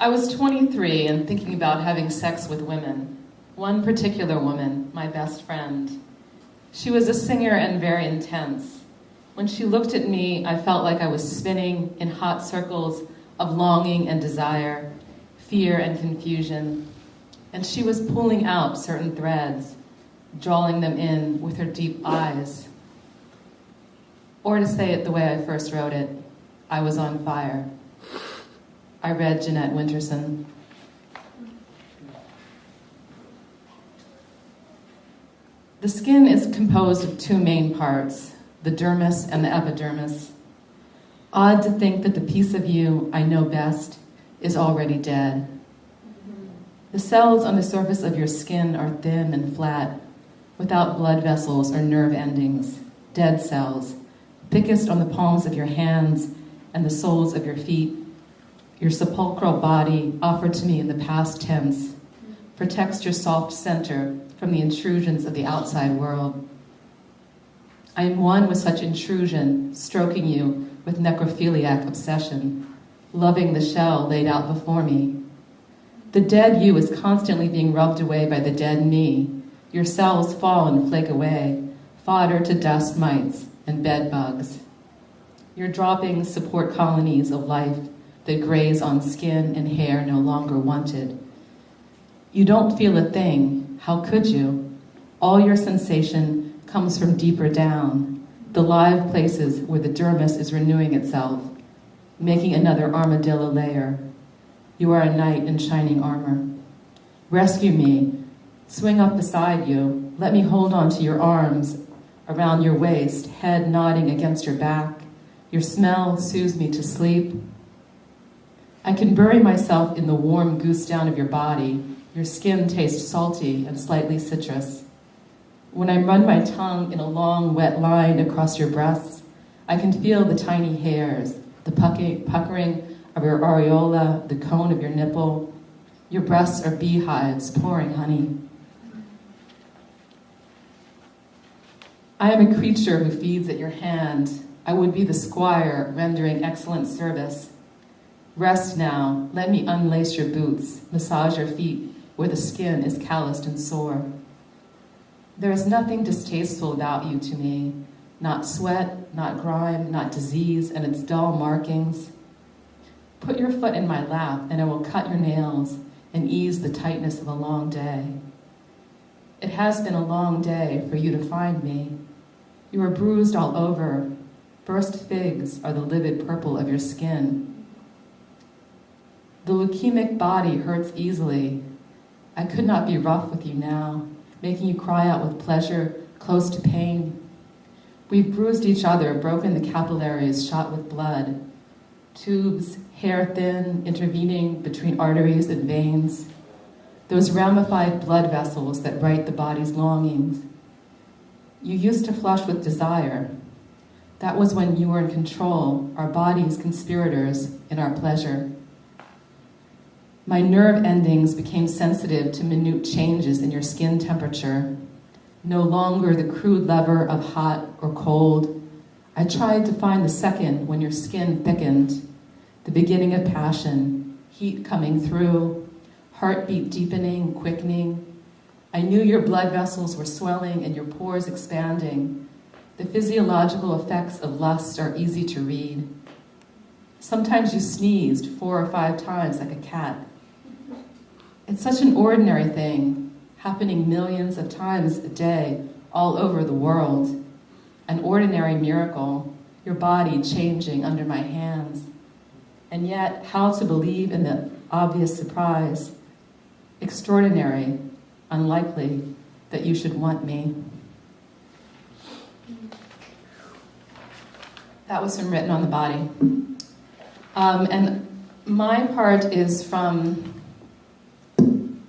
I was 23 and thinking about having sex with women. One particular woman, my best friend. She was a singer and very intense. When she looked at me, I felt like I was spinning in hot circles of longing and desire, fear and confusion. And she was pulling out certain threads, drawing them in with her deep eyes. Or to say it the way I first wrote it, I was on fire. I read Jeanette Winterson. The skin is composed of two main parts, the dermis and the epidermis. Odd to think that the piece of you I know best is already dead. The cells on the surface of your skin are thin and flat, without blood vessels or nerve endings, dead cells, thickest on the palms of your hands and the soles of your feet. Your sepulchral body, offered to me in the past tense, protects your soft center from the intrusions of the outside world. I am one with such intrusion, stroking you with necrophiliac obsession, loving the shell laid out before me. The dead you is constantly being rubbed away by the dead me. Your cells fall and flake away, fodder to dust mites and bed bugs. Your droppings support colonies of life that graze on skin and hair no longer wanted. You don't feel a thing. How could you? All your sensation comes from deeper down, the live places where the dermis is renewing itself, making another armadillo layer. You are a knight in shining armor. Rescue me. Swing up beside you. Let me hold on to your arms, around your waist, head nodding against your back. Your smell soothes me to sleep. I can bury myself in the warm goose down of your body. Your skin tastes salty and slightly citrus. When I run my tongue in a long, wet line across your breasts, I can feel the tiny hairs, the puckering of your areola, the cone of your nipple. Your breasts are beehives pouring honey. I am a creature who feeds at your hand. I would be the squire rendering excellent service. Rest now. Let me unlace your boots, massage your feet where the skin is calloused and sore. There is nothing distasteful about you to me. Not sweat, not grime, not disease and its dull markings. Put your foot in my lap and I will cut your nails and ease the tightness of a long day. It has been a long day for you to find me. You are bruised all over. Burst figs are the livid purple of your skin. The leukemic body hurts easily. I could not be rough with you now, making you cry out with pleasure, close to pain. We've bruised each other, broken the capillaries, shot with blood. Tubes, hair thin, intervening between arteries and veins. Those ramified blood vessels that write the body's longings. You used to flush with desire. That was when you were in control, our bodies conspirators in our pleasure. My nerve endings became sensitive to minute changes in your skin temperature. No longer the crude lever of hot or cold. I tried to find the second when your skin thickened, the beginning of passion, heat coming through, heartbeat deepening, quickening. I knew your blood vessels were swelling and your pores expanding. The physiological effects of lust are easy to read. Sometimes you sneezed 4 or 5 times like a cat. It's such an ordinary thing, happening millions of times a day all over the world. An ordinary miracle, your body changing under my hands. And yet, how to believe in the obvious surprise? Extraordinary, unlikely that you should want me. That was from Written on the Body. And my part is from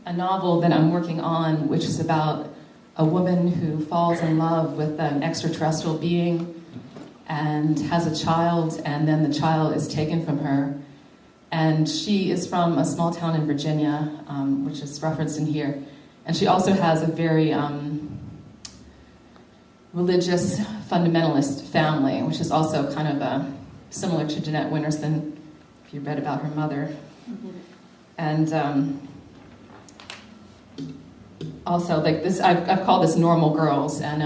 a novel that I'm working on, which is about a woman who falls in love with an extraterrestrial being and has a child, and then the child is taken from her. And she is from a small town in Virginia, which is referenced in here. And she also has a very religious fundamentalist family, which is also kind of similar to Jeanette Winterson, if you read about her mother. And also, like this, I've called this Normal Girls, and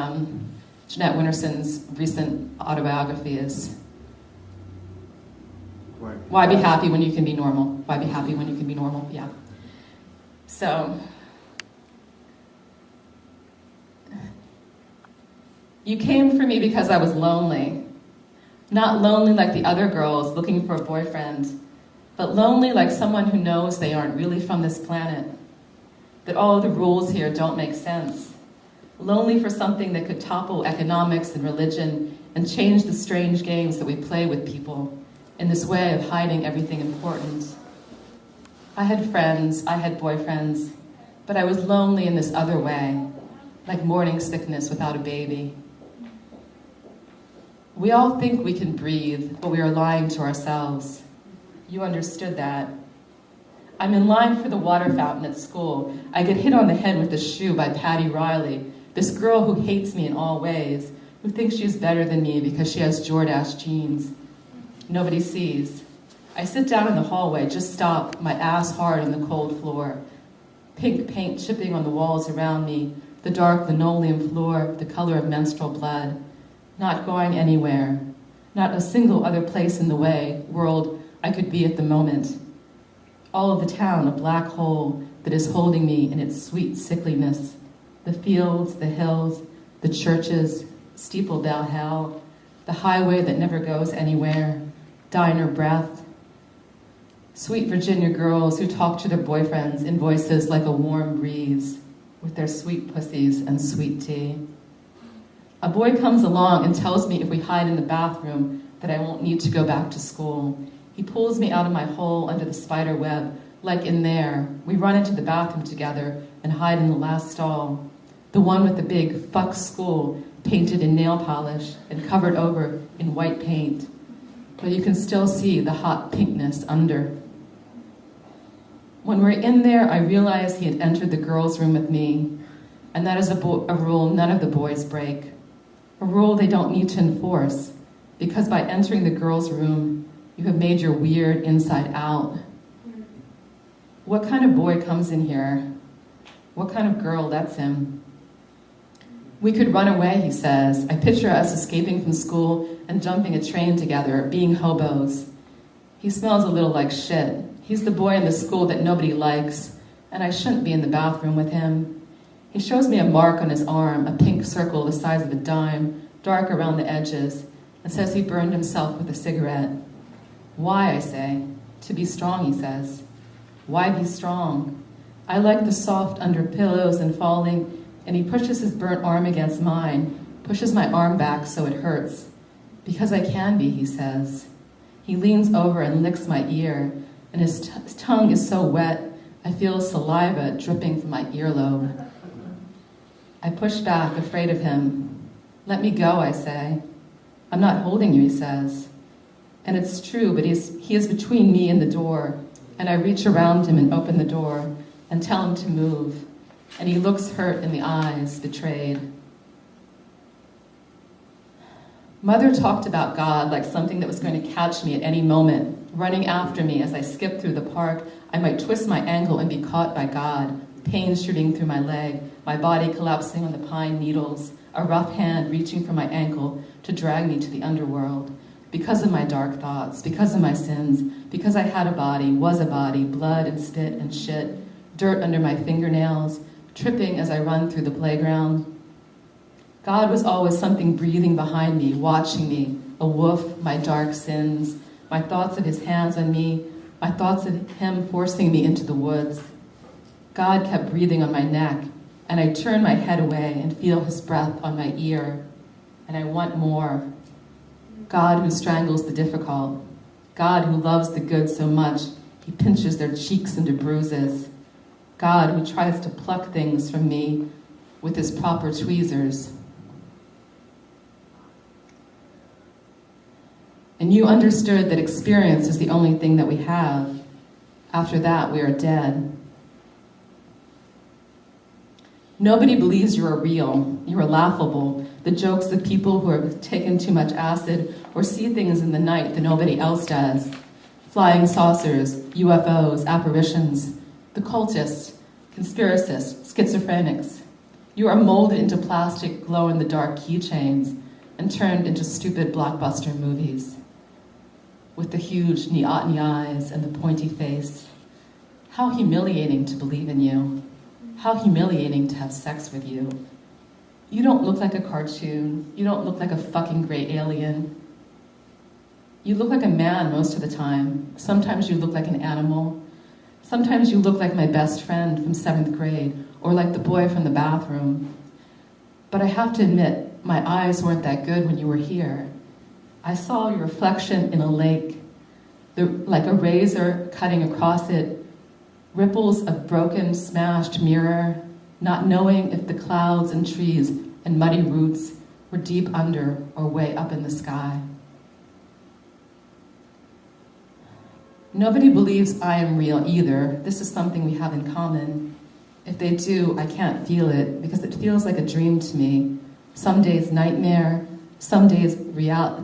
Jeanette Winterson's recent autobiography is Why Be Happy When You Can Be Normal? Why Be Happy When You Can Be Normal? Yeah. So, you came for me because I was lonely. Not lonely like the other girls looking for a boyfriend, but lonely like someone who knows they aren't really from this planet, that all of the rules here don't make sense. Lonely for something that could topple economics and religion and change the strange games that we play with people in this way of hiding everything important. I had friends, I had boyfriends, but I was lonely in this other way, like morning sickness without a baby. We all think we can breathe, but we are lying to ourselves. You understood that. I'm in line for the water fountain at school. I get hit on the head with a shoe by Patty Riley, this girl who hates me in all ways, who thinks she's better than me because she has Jordache jeans. Nobody sees. I sit down in the hallway, just stop, my ass hard on the cold floor. Pink paint chipping on the walls around me, the dark linoleum floor, the color of menstrual blood. Not going anywhere. Not a single other place in the world I could be at the moment. All of the town, a black hole that is holding me in its sweet sickliness. The fields, the hills, the churches, steeple bell hell, the highway that never goes anywhere, diner breath. Sweet Virginia girls who talk to their boyfriends in voices like a warm breeze, with their sweet pussies and sweet tea. A boy comes along and tells me if we hide in the bathroom that I won't need to go back to school. He pulls me out of my hole under the spider web, like in there. We run into the bathroom together and hide in the last stall, the one with the big "fuck school" painted in nail polish and covered over in white paint. But you can still see the hot pinkness under. When we're in there, I realize he had entered the girls' room with me, and that is a rule none of the boys break. A rule they don't need to enforce, because by entering the girls' room, you have made your weird inside out. What kind of boy comes in here? What kind of girl lets him? We could run away, he says. I picture us escaping from school and jumping a train together, being hobos. He smells a little like shit. He's the boy in the school that nobody likes, and I shouldn't be in the bathroom with him. He shows me a mark on his arm, a pink circle the size of a dime, dark around the edges, and says he burned himself with a cigarette. Why, I say. To be strong, he says. Why be strong? I like the soft under pillows and falling, and he pushes his burnt arm against mine, pushes my arm back so it hurts. Because I can be, he says. He leans over and licks my ear, and his tongue is so wet, I feel saliva dripping from my earlobe. I push back, afraid of him. Let me go, I say. I'm not holding you, he says. And it's true, but he is between me and the door, and I reach around him and open the door and tell him to move, and he looks hurt in the eyes, betrayed. Mother talked about God like something that was going to catch me at any moment, running after me as I skip through the park. I might twist my ankle and be caught by God, pain shooting through my leg, my body collapsing on the pine needles, a rough hand reaching for my ankle to drag me to the underworld. Because of my dark thoughts, because of my sins, because I had a body, was a body, blood and spit and shit, dirt under my fingernails, tripping as I run through the playground. God was always something breathing behind me, watching me, a wolf, my dark sins, my thoughts of his hands on me, my thoughts of him forcing me into the woods. God kept breathing on my neck, and I turn my head away and feel his breath on my ear, and I want more. God who strangles the difficult, God who loves the good so much he pinches their cheeks into bruises, God who tries to pluck things from me with his proper tweezers. And you understood that experience is the only thing that we have. After that, we are dead. Nobody believes you are real. You are laughable. The jokes of people who have taken too much acid or see things in the night that nobody else does. flying saucers, UFOs, apparitions, the cultists, conspiracists, schizophrenics. You are molded into plastic glow-in-the-dark keychains and turned into stupid blockbuster movies. With the huge neoteny eyes and the pointy face. How humiliating to believe in you. How humiliating to have sex with you. You don't look like a cartoon. You don't look like a fucking gray alien. You look like a man most of the time. Sometimes you look like an animal. Sometimes you look like my best friend from 7th grade, or like the boy from the bathroom. But I have to admit, my eyes weren't that good when you were here. I saw your reflection in a lake, like a razor cutting across it, ripples of broken, smashed mirror, not knowing if the clouds and trees and muddy roots were deep under or way up in the sky. Nobody believes I am real either. This is something we have in common. If they do, I can't feel it because it feels like a dream to me. Some days nightmare, some days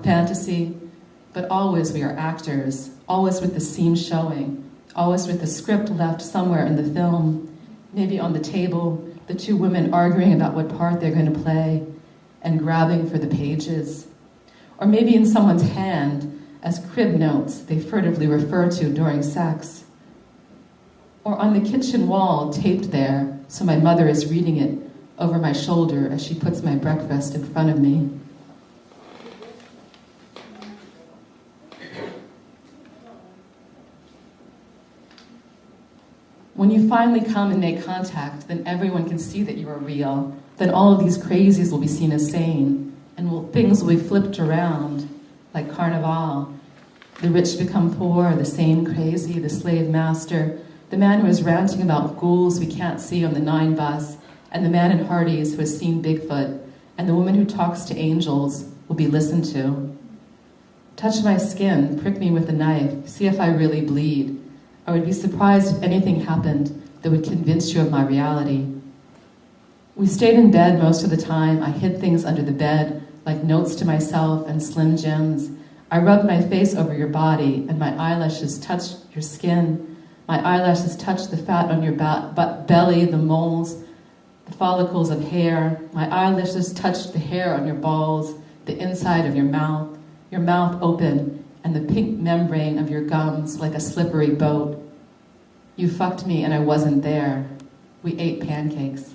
fantasy, but always we are actors, always with the scene showing, always with the script left somewhere in the film, maybe on the table, the two women arguing about what part they're going to play and grabbing for the pages. Or maybe in someone's hand as crib notes they furtively refer to during sex. Or on the kitchen wall, taped there, so my mother is reading it over my shoulder as she puts my breakfast in front of me. When you finally come and make contact, then everyone can see that you are real. Then all of these crazies will be seen as sane, and things will be flipped around, like Carnival. The rich become poor, the sane crazy, the slave master, the man who is ranting about ghouls we can't see on the 9 bus, and the man in Hardee's who has seen Bigfoot, and the woman who talks to angels will be listened to. Touch my skin, prick me with a knife, see if I really bleed. I would be surprised if anything happened that would convince you of my reality. We stayed in bed most of the time. I hid things under the bed, like notes to myself and Slim Jims. I rubbed my face over your body, and my eyelashes touched your skin. My eyelashes touched the fat on your belly, the moles, the follicles of hair. My eyelashes touched the hair on your balls, the inside of your mouth open, and the pink membrane of your gums like a slippery boat. You fucked me and I wasn't there. We ate pancakes.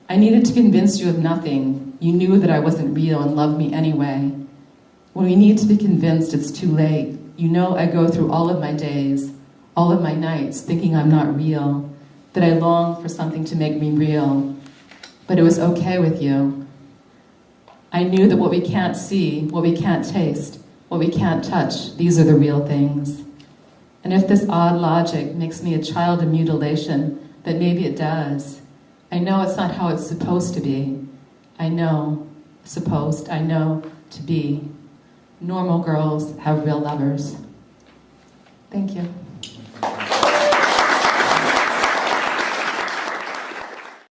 I needed to convince you of nothing. You knew that I wasn't real and loved me anyway. When we need to be convinced, it's too late. You know I go through all of my days, all of my nights, thinking I'm not real, that I long for something to make me real. But it was okay with you. I knew that what we can't see, what we can't taste, what we can't touch, these are the real things. And if this odd logic makes me a child of mutilation, then maybe it does. I know it's not how it's supposed to be. I know to be. Normal girls have real lovers. Thank you.